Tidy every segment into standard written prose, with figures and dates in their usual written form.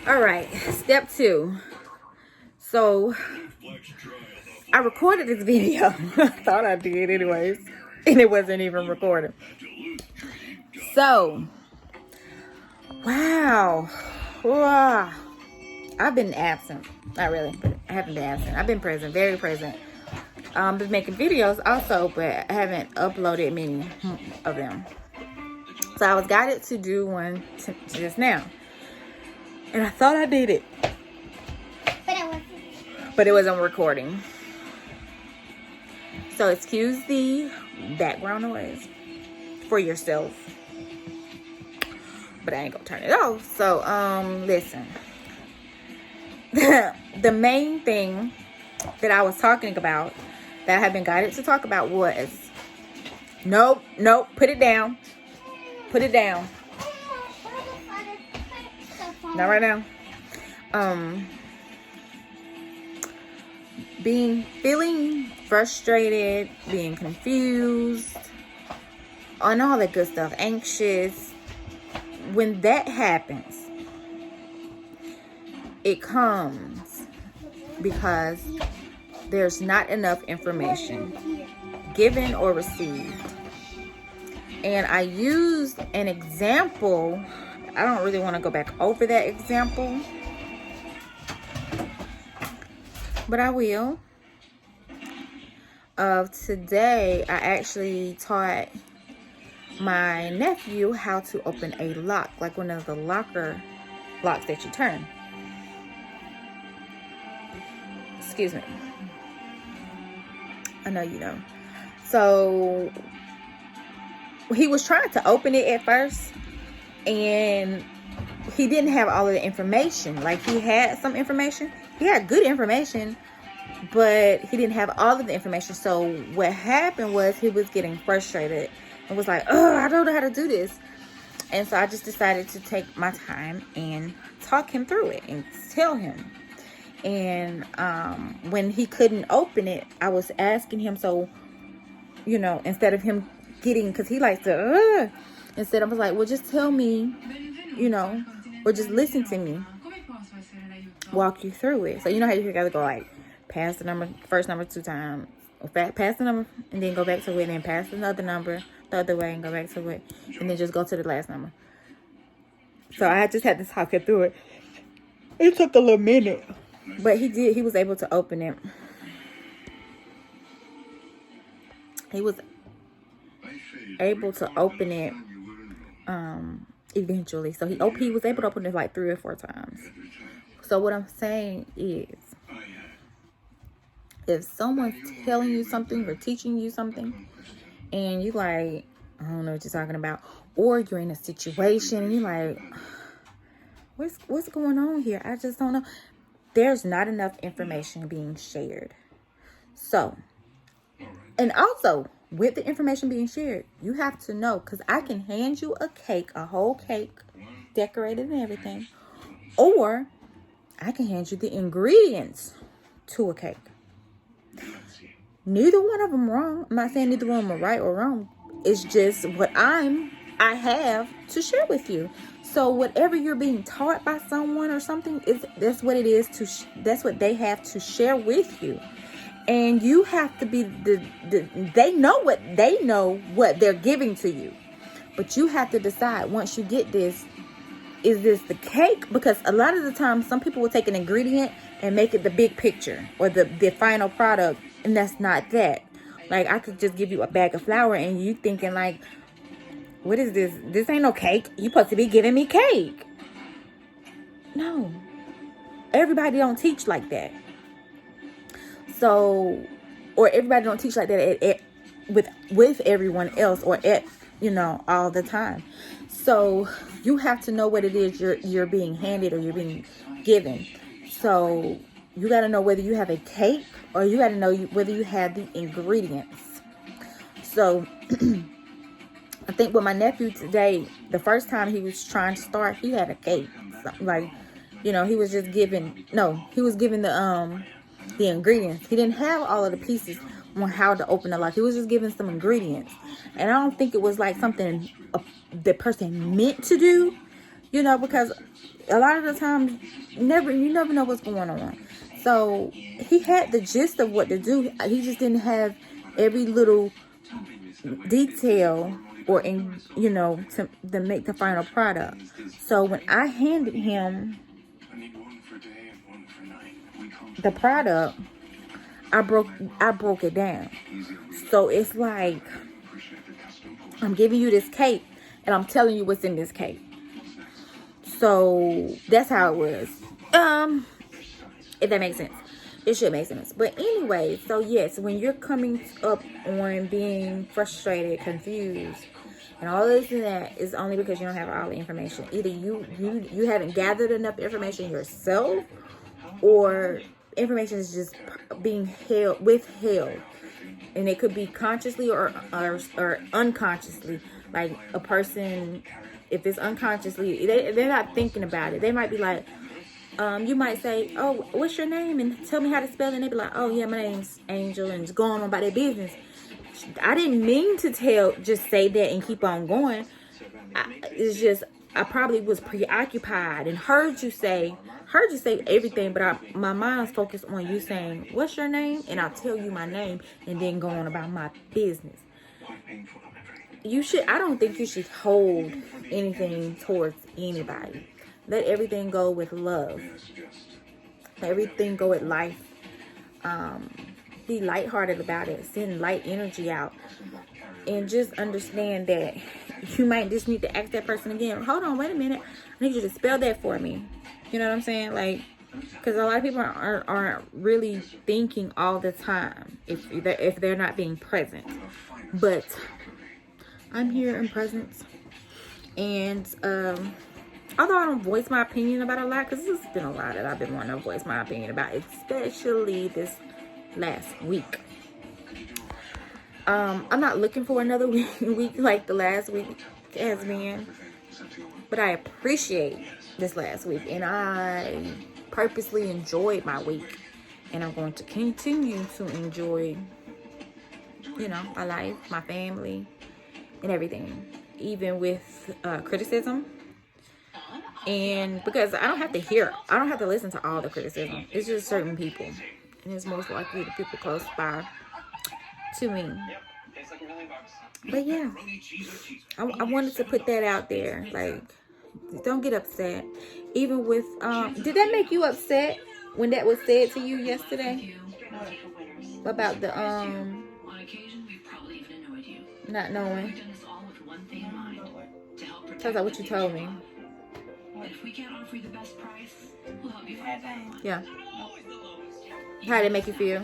All right, step 2. So I recorded this video. I thought I did anyways, and it wasn't even recorded. So, wow. I've been absent. Not really, but I haven't been absent. I've been present, very present. Been making videos also, but I haven't uploaded many of them. So I was guided to do one just now. And I thought I did it. But it wasn't recording. So excuse the background noise for yourself. But I ain't gonna turn it off. So, listen. The main thing that I was talking about, that I have been guided to talk about was, nope, put it down. Put it down. Not right now. Feeling frustrated, being confused, and all that good stuff, anxious. When that happens, it comes because there's not enough information given or received. And I used an example. I don't really want to go back over that example, but I will. Today, I actually taught my nephew how to open a lock, like one of the locker locks that you turn. Excuse me. I know you know. So he was trying to open it at first, and he didn't have all of the information. Like, he had some information. He had good information, but he didn't have all of the information. So what happened was he was getting frustrated and was like, oh, I don't know how to do this. And so I just decided to take my time and talk him through it and tell him. And when he couldn't open it, I was asking him, so, you know, instead of him getting, because he likes to, instead I was like, well, just tell me, you know, or just listen to me, walk you through it. So you know how you gotta go like, pass the number, first number 2 times, or pass the number, and then go back to it, and then pass another number the other way and go back to it, and then just go to the last number. So I just had to talk him through it. It took a little minute, but he was able to open it. He was able to open it eventually. So he was able to open it like 3 or 4 times. So what I'm saying is, if someone's telling you something or teaching you something, and you like, I don't know what you're talking about, or you're in a situation and you're like, what's going on here? I just don't know. There's not enough information being shared. So, and also with the information being shared, you have to know, because I can hand you a cake, a whole cake, decorated and everything, or I can hand you the ingredients to a cake. Neither one of them wrong. I'm not saying neither one of them are right or wrong. It's just what I have to share with you. So whatever you're being taught by someone or something, that's what it is that's what they have to share with you. And you have to be they know what they're giving to you. But you have to decide, once you get this, is this the cake? Because a lot of the time, some people will take an ingredient and make it the big picture or the final product. And that's not that. Like, I could just give you a bag of flour and you thinking like, what is this? This ain't no cake. You supposed to be giving me cake. No. Everybody don't teach like that. So, or everybody don't teach like that with everyone else, or all the time. So you have to know what it is you're being handed or you're being given. So you got to know whether you have a cake, or you got to know whether you have the ingredients. So I think with my nephew today, the first time he was trying to start, he had a cake. Like, he was just given the ingredients. He didn't have all of the pieces on how to open the lock. He was just given some ingredients. And I don't think it was like something the person meant to do. because a lot of the times, you never know what's going on. So he had the gist of what to do. He just didn't have every little detail or to make the final product. So when I handed him the product, I broke it down. So it's like, I'm giving you this cake and I'm telling you what's in this cake. So that's how it was. If that makes sense. It should make sense. But anyway, so yes, when you're coming up on being frustrated, confused, and all this and that, is only because you don't have all the information. Either you haven't gathered enough information yourself, or information is just being withheld. And it could be consciously or unconsciously. Like a person, if it's unconsciously, they're not thinking about it. They might be like, you might say, oh, what's your name? And tell me how to spell it. And they be like, oh, yeah, my name's Angel. And just going on about their business. I didn't mean to just say that and keep on going. It's just, I probably was preoccupied and heard you say everything, but my mind's focused on you saying, what's your name? And I'll tell you my name and then go on about my business. I don't think you should hold anything towards anybody. Let everything go with love. Let everything go with life. Be lighthearted about it. Send light energy out. And just understand that you might just need to ask that person again. Hold on, wait a minute. I need you to spell that for me. You know what I'm saying? Like, because a lot of people aren't really thinking all the time if they're not being present. But I'm here in presence. And although I don't voice my opinion about a lot, because there's been a lot that I've been wanting to voice my opinion about, especially this last week. I'm not looking for another week like the last week has been, but I appreciate this last week, and I purposely enjoyed my week, and I'm going to continue to enjoy, my life, my family, and everything, even with criticism. And because I don't have to listen to all the criticism. It's just certain people, and it's most likely the people close by to me. But yeah, I wanted to put that out there. Like, don't get upset. Even with did that make you upset when that was said to you yesterday about the not knowing? Sounds like what you told me. If we can't offer you the best price, we'll help you find that. Yeah. How did it make you feel?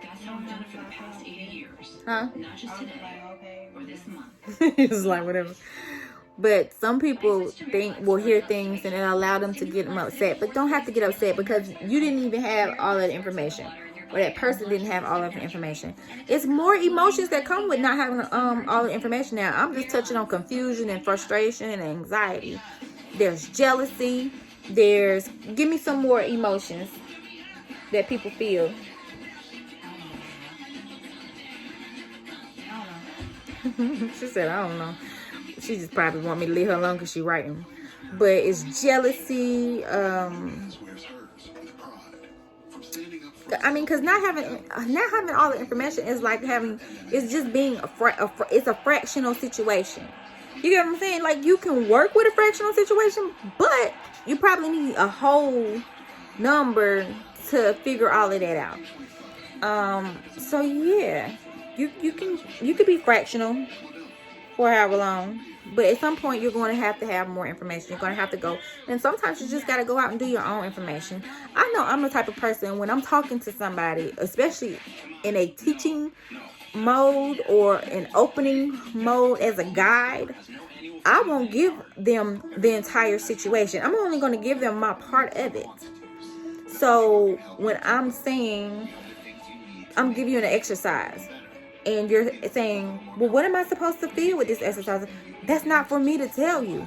That's how we've done it for the past 80 years. Huh? Not just today or this month. It's like whatever. But some people will hear things and it'll allow them to get them upset. But don't have to get upset because you didn't even have all of the information. Or that person didn't have all of the information. It's more emotions that come with not having all the information now. I'm just touching on confusion and frustration and anxiety. There's jealousy. Give me some more emotions that people feel. She said, I don't know. She just probably want me to leave her alone because she's writing. But it's jealousy. Because not having all the information is like it's just being it's a fractional situation. You get what I'm saying? Like, you can work with a fractional situation, but you probably need a whole number to figure all of that out. So yeah, you can be fractional for however long, but at some point you're going to have more information. You're going to have to go, and sometimes you just got to go out and do your own information. I know I'm the type of person, when I'm talking to somebody, especially in a teaching mode or an opening mode as a guide, I won't give them the entire situation. I'm only going to give them my part of it. So when I'm saying, I'm giving you an exercise and you're saying, well, what am I supposed to feel with this exercise? That's not for me to tell you.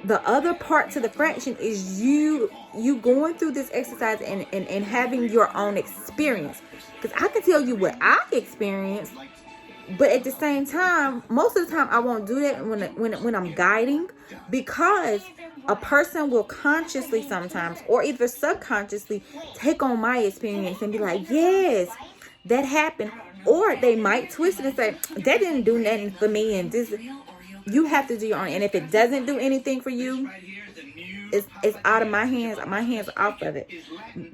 The other part to the fraction is you going through this exercise and having your own experience. Because I can tell you what I experienced, But at the same time, most of the time I won't do that when I'm guiding, because a person will consciously sometimes or either subconsciously take on my experience and be like, yes, that happened. Or they might twist it and say, that didn't do nothing for me, and this, you have to do your own. And if it doesn't do anything for you, it's out of my hands. My hands are off of it.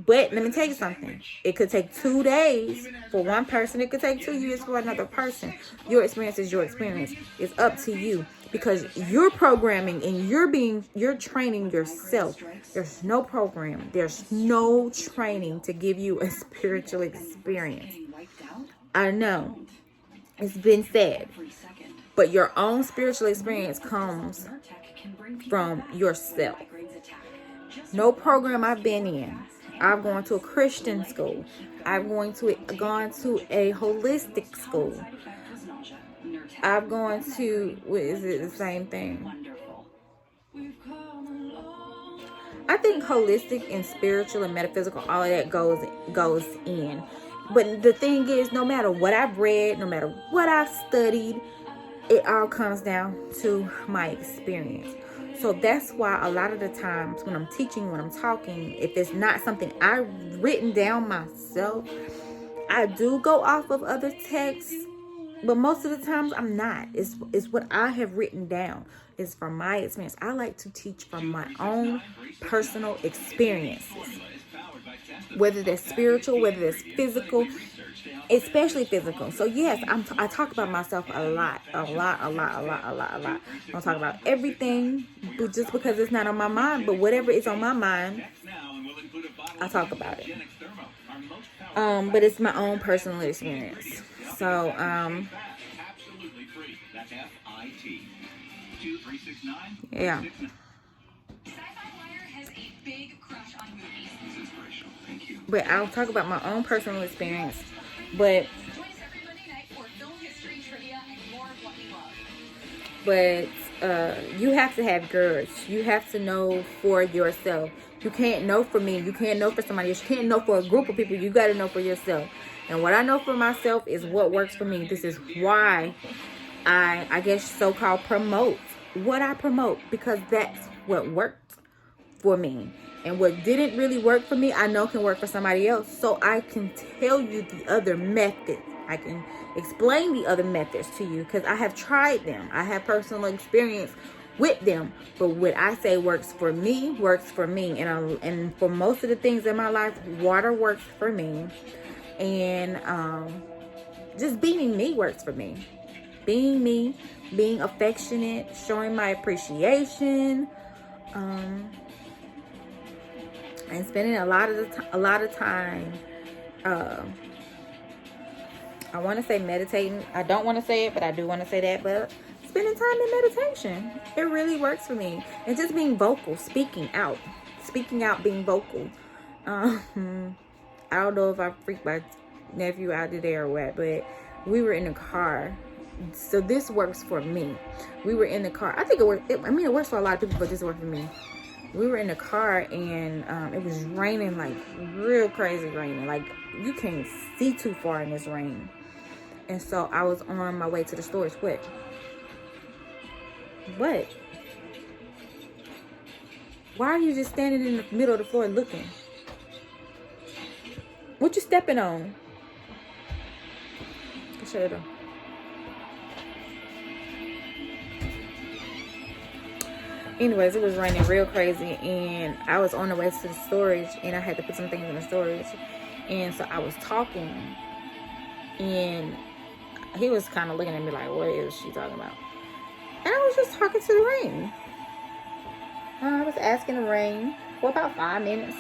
But let me tell you something. It could take 2 days for one person. It could take 2 years for another person. Your experience is your experience. It's up to you, because you're programming and you're training yourself. There's no program. There's no training to give you a spiritual experience. I know it's been said, but your own spiritual experience comes from yourself. No program I've been in. I've gone to a Christian school. I've gone to a holistic school. I've gone to, what is it, the same thing? I think holistic and spiritual and metaphysical, all of that goes in. But the thing is, no matter what I've read, no matter what I've studied, it all comes down to my experience. So that's why a lot of the times when I'm teaching, when I'm talking, if it's not something I've written down myself, I do go off of other texts. But most of the times I'm not. It's what I have written down. It's from my experience. I like to teach from my own personal experiences. Whether they're spiritual, whether it's physical, especially physical. So yes, I talk about myself a lot. I don't talk about everything, but just because it's not on my mind. But whatever is on my mind, I talk about it. But it's my own personal experience. So yeah. But I'll talk about my own personal experience. But you have to have courage. You have to know for yourself. You can't know for me. You can't know for somebody else. You can't know for a group of people. You got to know for yourself. And what I know for myself is what works for me. This is why I guess so-called promote what I promote, because that's what worked for me. And what didn't really work for me, I know can work for somebody else. So I can tell you the other methods. I can explain the other methods to you because I have tried them. I have personal experience with them. But what I say works for me, works for me. And for most of the things in my life, water works for me. And just being me works for me. Being me, being affectionate, showing my appreciation, and spending a lot of time. I want to say meditating. I don't want to say it, but I do want to say that. But spending time in meditation, it really works for me. And just being vocal, speaking out, being vocal. I don't know if I freaked my nephew out today or what, but we were in the car. So this works for me. We were in the car. I think it works. It works for a lot of people, but this worked for me. We were in the car and it was raining, like real crazy raining. Like you can't see too far in this rain. And so I was on my way to the storage. What? Why are you just standing in the middle of the floor looking? What you stepping on? Shut it up. Anyways, it was raining real crazy and I was on the way to the storage and I had to put some things in the storage. And so I was talking and he was kind of looking at me like, what is she talking about? And I was just talking to the rain. I was asking the rain for about 5 minutes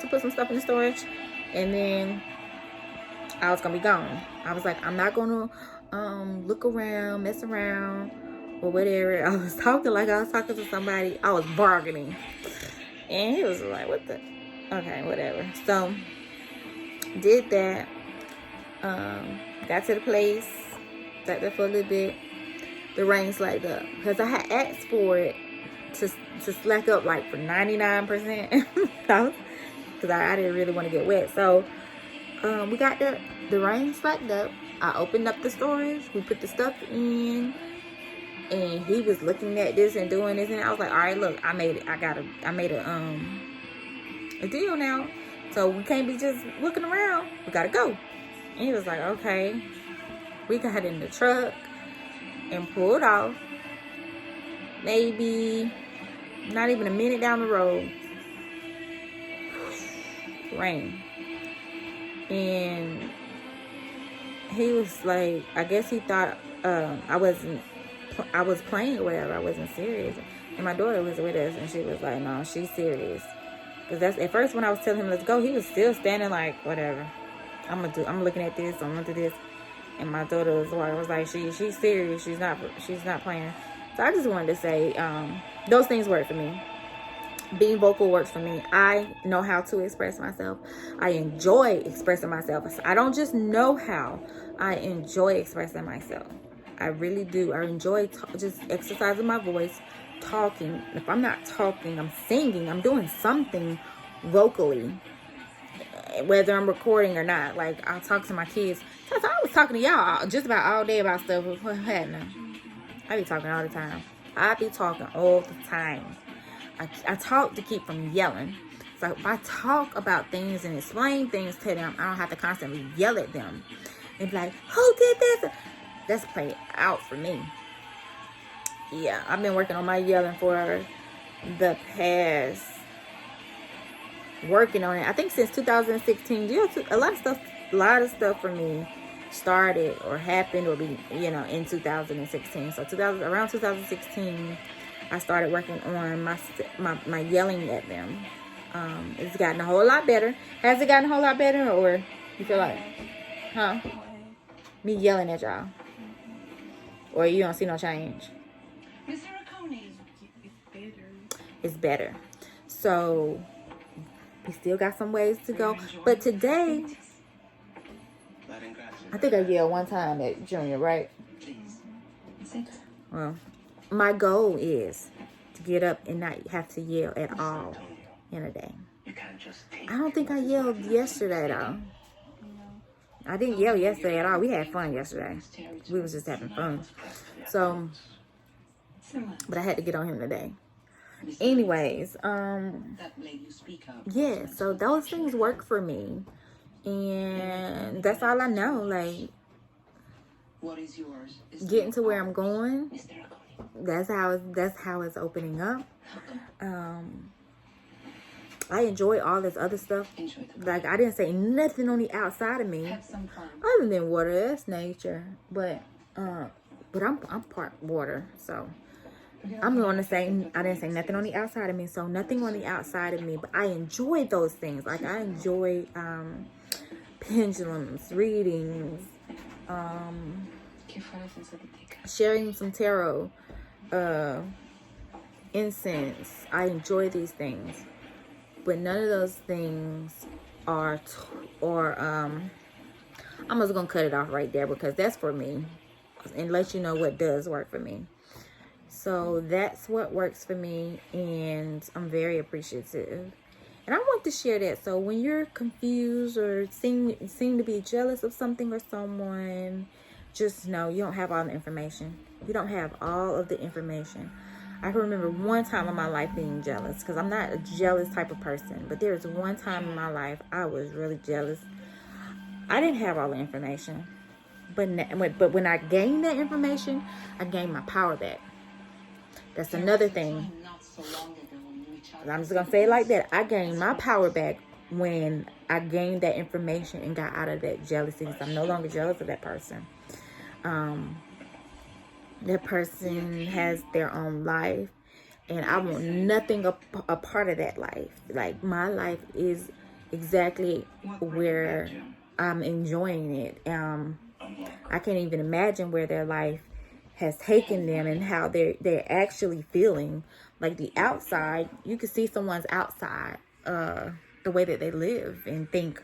to put some stuff in the storage. And then I was going to be gone. I was like, I'm not going to look around, mess around, or whatever. I was talking like I was talking to somebody. I was bargaining. And he was like, what the? Okay, whatever. So, did that. Got to the place. Sat there for a little bit. The rain slacked up. Because I had asked for it to slack up like for 99%. Because I didn't really want to get wet. So, we got the rain slacked up. I opened up the storage. We put the stuff in, and he was looking at this and doing this, and I was like, all right, look, I made it. I made a deal now. So we can't be just looking around. We gotta go. And he was like, okay. We got in the truck and pulled off. Maybe not even a minute down the road, rain. And he was like, I guess he thought I was playing or whatever. I wasn't serious. And my daughter was with us, and she was like, no, she's serious. Because that's at first when I was telling him let's go, he was still standing like, whatever. I'm looking at this, I'm gonna do this. And my daughter was like, she's serious, she's not playing. So I just wanted to say, those things work for me. Being vocal works for me. I know how to express myself. I enjoy expressing myself. I don't just know how. I enjoy expressing myself. I really do. I enjoy just exercising my voice, talking. If I'm not talking, I'm singing. I'm doing something vocally, whether I'm recording or not. Like, I'll talk to my kids. I was talking to y'all just about all day about stuff. What happening? I be talking all the time. I be talking all the time. I talk to keep from yelling. So if I talk about things and explain things to them, I don't have to constantly yell at them and be like, who did this? That's played out for me. Yeah, I've been working on my yelling for the past, working on it, I think since 2016. A lot of stuff for me started or happened or be, in 2016. So around 2016, I started working on my yelling at them. It's gotten a whole lot better. Has it gotten a whole lot better, or you feel like, me yelling at y'all, or you don't see no change? It's better. So we still got some ways to go. But today, I think I yelled one time at Junior, right? Well, my goal is to get up and not have to yell at all in a day. I don't think I yelled yesterday, though. I didn't yell yesterday at all. We had fun yesterday. We was just having fun. So, but I had to get on him today. Anyways, yeah, so those things work for me. And that's all I know. Like, getting to where I'm going, that's how it's opening up. I enjoy all this other stuff. Like, I didn't say nothing on the outside of me other than water. That's nature. But I'm part water, so I'm going to say I didn't say nothing on the outside of me. So nothing on the outside of me, but I enjoy those things. Like, I enjoy pendulums, readings, sharing some tarot, incense. I enjoy these things, but none of those things are I'm just gonna cut it off right there, because that's for me, and let you know what does work for me. So that's what works for me, and I'm very appreciative. And I want to share that. So when you're confused or seem to be jealous of something or someone, just know you don't have all the information. You don't have all of the information. I can remember one time in my life being jealous, because I'm not a jealous type of person. But there was one time in my life I was really jealous. I didn't have all the information. But when I gained that information, I gained my power back. That's another thing. I'm just going to say it like that. I gained my power back when I gained that information and got out of that jealousy. Because I'm no longer jealous of that person. That person has their own life, and I want nothing a part of that life. Like, my life is exactly where I'm enjoying it. I can't even imagine where their life has taken them and how they're actually feeling. Like, the outside, you can see someone's outside, the way that they live, and think,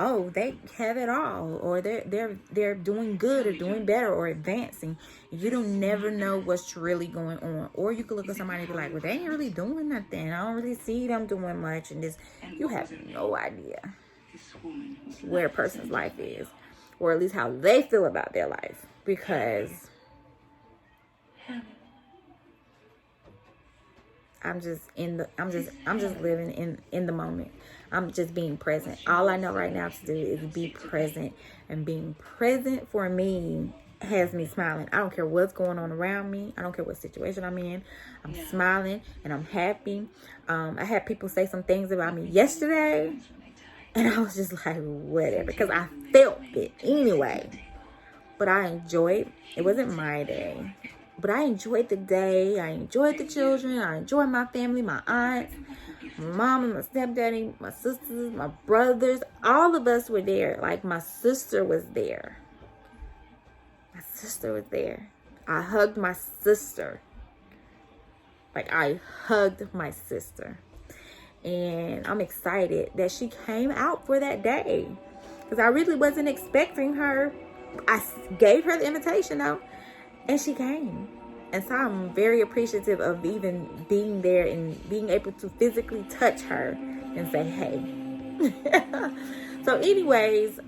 oh, they have it all, or they're doing good or doing better or advancing. You don't never know what's really going on. Or you could look at somebody and be like, well, they ain't really doing nothing. I don't really see them doing much. And you have no idea where a person's life is. or at least how they feel about their life, because I'm just living in the moment. I'm just being present. All I know right now to do is be present, and being present for me has me smiling. I don't care what's going on around me. I don't care what situation I'm in. I'm smiling and I'm happy. I had people say some things about me yesterday, and I was just like, whatever, because I felt it anyway. But I enjoyed. It wasn't my day, but I enjoyed the day. I enjoyed the children. I enjoyed my family, my aunts, my mom and my stepdaddy, my sisters, my brothers. All of us were there. Like, my sister was there. My sister was there. I hugged my sister. Like, I hugged my sister. And I'm excited that she came out for that day, because I really wasn't expecting her. I gave her the invitation though, and she came. And so I'm very appreciative of even being there and being able to physically touch her and say, hey. So anyways,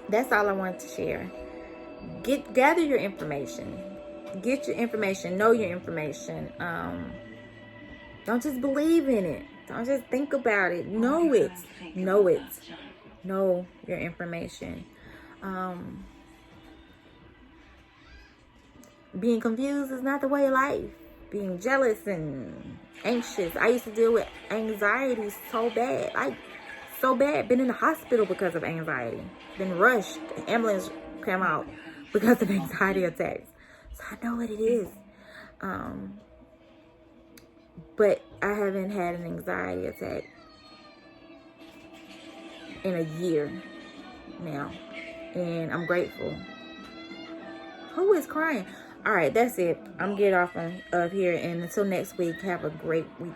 that's all I wanted to share. Gather your information. Get your information. Know your information. Don't just believe in it. Don't just think about it. Know it. Know it. Know your information. Being confused is not the way of life. Being jealous and anxious. I used to deal with anxiety so bad. Been in the hospital because of anxiety. Been rushed. The ambulance came out because of anxiety attacks. So I know what it is. But I haven't had an anxiety attack in a year now, and I'm grateful. Who is crying? All right, that's it. I'm getting off of here, and until next week, have a great week.